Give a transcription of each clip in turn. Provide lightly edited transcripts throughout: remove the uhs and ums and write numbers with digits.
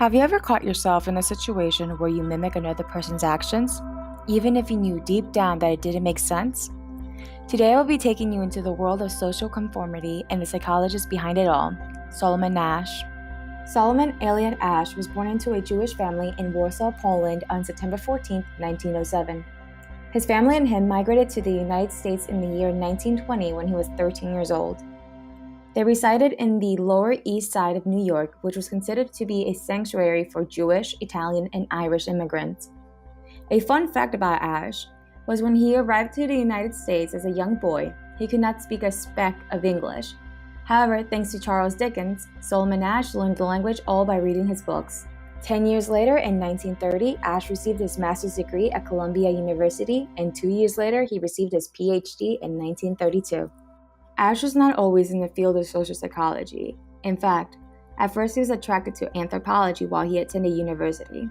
Have you ever caught yourself in a situation where you mimic another person's actions, even if you knew deep down that it didn't make sense? Today I will be taking you into the world of social conformity and the psychologist behind it all, Solomon Asch. Solomon Elliot Asch was born into a Jewish family in Warsaw, Poland on September 14, 1907. His family and him migrated to the United States in the year 1920 when he was 13 years old. They resided in the Lower East Side of New York, which was considered to be a sanctuary for Jewish, Italian, and Irish immigrants. A fun fact about Asch was when he arrived to the United States as a young boy, he could not speak a speck of English. However, thanks to Charles Dickens, Solomon Asch learned the language all by reading his books. 10 years later, in 1930, Asch received his master's degree at Columbia University, and 2 years later, he received his PhD in 1932. Asch was not always in the field of social psychology. In fact, at first he was attracted to anthropology while he attended university.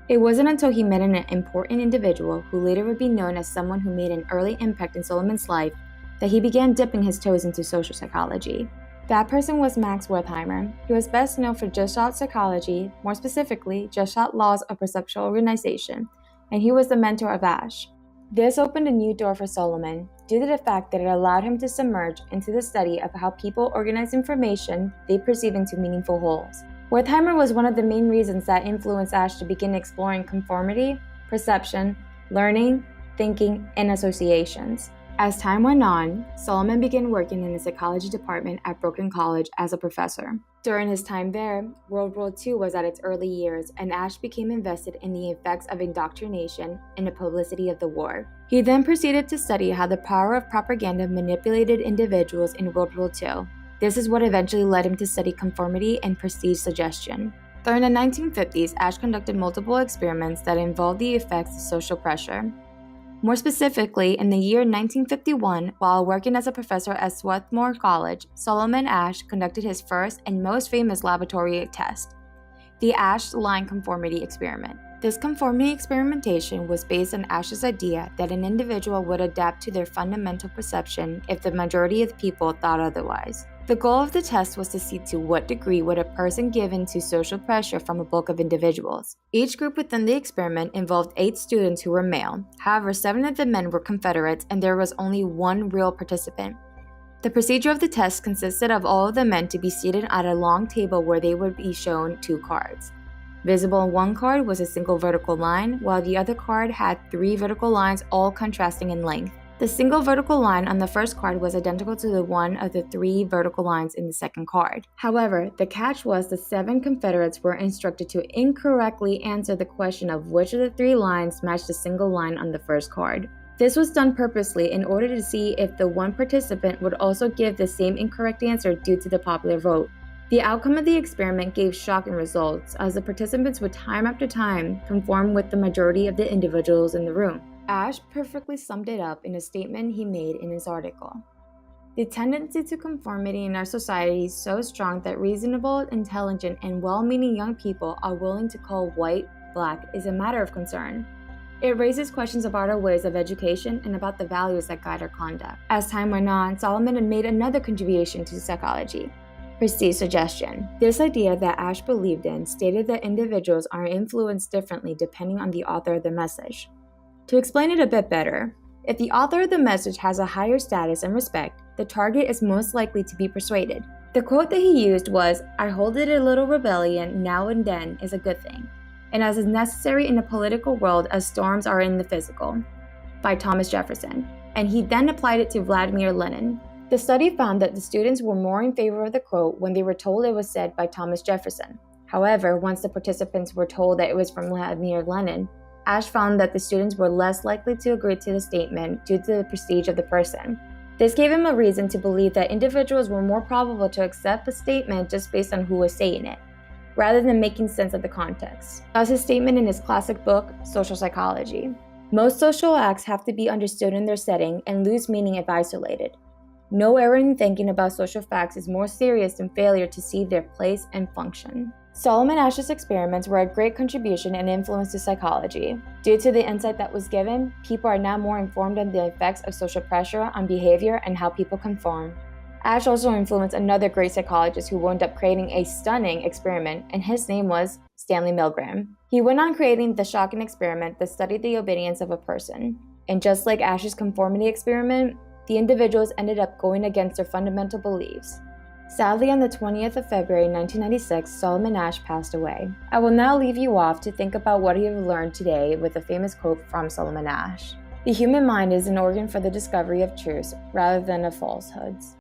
It wasn't until he met an important individual who later would be known as someone who made an early impact in Solomon's life that he began dipping his toes into social psychology. That person was Max Wertheimer. He was best known for Just Shot psychology, more specifically, Just Shot laws of perceptual organization, and he was the mentor of Asch. This opened a new door for Solomon due to the fact that it allowed him to submerge into the study of how people organize information they perceive into meaningful wholes. Wertheimer was one of the main reasons that influenced Asch to begin exploring conformity, perception, learning, thinking, and associations. As time went on, Solomon began working in the psychology department at Brooklyn College as a professor. During his time there, World War II was at its early years, and Asch became invested in the effects of indoctrination and the publicity of the war. He then proceeded to study how the power of propaganda manipulated individuals in World War II. This is what eventually led him to study conformity and prestige suggestion. During the 1950s, Asch conducted multiple experiments that involved the effects of social pressure. More specifically, in the year 1951, while working as a professor at Swarthmore College, Solomon Asch conducted his first and most famous laboratory test, the Asch line conformity experiment. This conformity experimentation was based on Asch's idea that an individual would adapt to their fundamental perception if the majority of people thought otherwise. The goal of the test was to see to what degree would a person give in to social pressure from a bulk of individuals. Each group within the experiment involved 8 students who were male. However, 7 of the men were Confederates and there was only one real participant. The procedure of the test consisted of all of the men to be seated at a long table where they would be shown 2 cards. Visible on one card was a single vertical line, while the other card had 3 vertical lines all contrasting in length. The single vertical line on the first card was identical to the one of the 3 vertical lines in the second card. However, the catch was the 7 Confederates were instructed to incorrectly answer the question of which of the 3 lines matched the single line on the first card. This was done purposely in order to see if the one participant would also give the same incorrect answer due to the popular vote. The outcome of the experiment gave shocking results, as the participants would time after time conform with the majority of the individuals in the room. Asch perfectly summed it up in a statement he made in his article. The tendency to conformity in our society is so strong that reasonable, intelligent, and well-meaning young people are willing to call white, black is a matter of concern. It raises questions about our ways of education and about the values that guide our conduct. As time went on, Solomon had made another contribution to psychology, prestige suggestion. This idea that Asch believed in stated that individuals are influenced differently depending on the author of the message. To explain it a bit better, if the author of the message has a higher status and respect, the target is most likely to be persuaded. The quote that he used was, "I hold it a little rebellion now and then is a good thing, and as is necessary in the political world as storms are in the physical," by Thomas Jefferson, and he then applied it to Vladimir Lenin. The study found that the students were more in favor of the quote when they were told it was said by Thomas Jefferson. However, once the participants were told that it was from Vladimir Lenin, Asch found that the students were less likely to agree to the statement due to the prestige of the person. This gave him a reason to believe that individuals were more probable to accept the statement just based on who was saying it, rather than making sense of the context. As his statement in his classic book, Social Psychology. Most social acts have to be understood in their setting and lose meaning if isolated. No error in thinking about social facts is more serious than failure to see their place and function. Solomon Asch's experiments were a great contribution and influence to psychology. Due to the insight that was given, people are now more informed on the effects of social pressure on behavior and how people conform. Asch also influenced another great psychologist who wound up creating a stunning experiment, and his name was Stanley Milgram. He went on creating the shocking experiment that studied the obedience of a person. And just like Asch's conformity experiment, the individuals ended up going against their fundamental beliefs. Sadly, on the 20th of February 1996, Solomon Asch passed away. I will now leave you off to think about what you have learned today with a famous quote from Solomon Asch. The human mind is an organ for the discovery of truths rather than of falsehoods.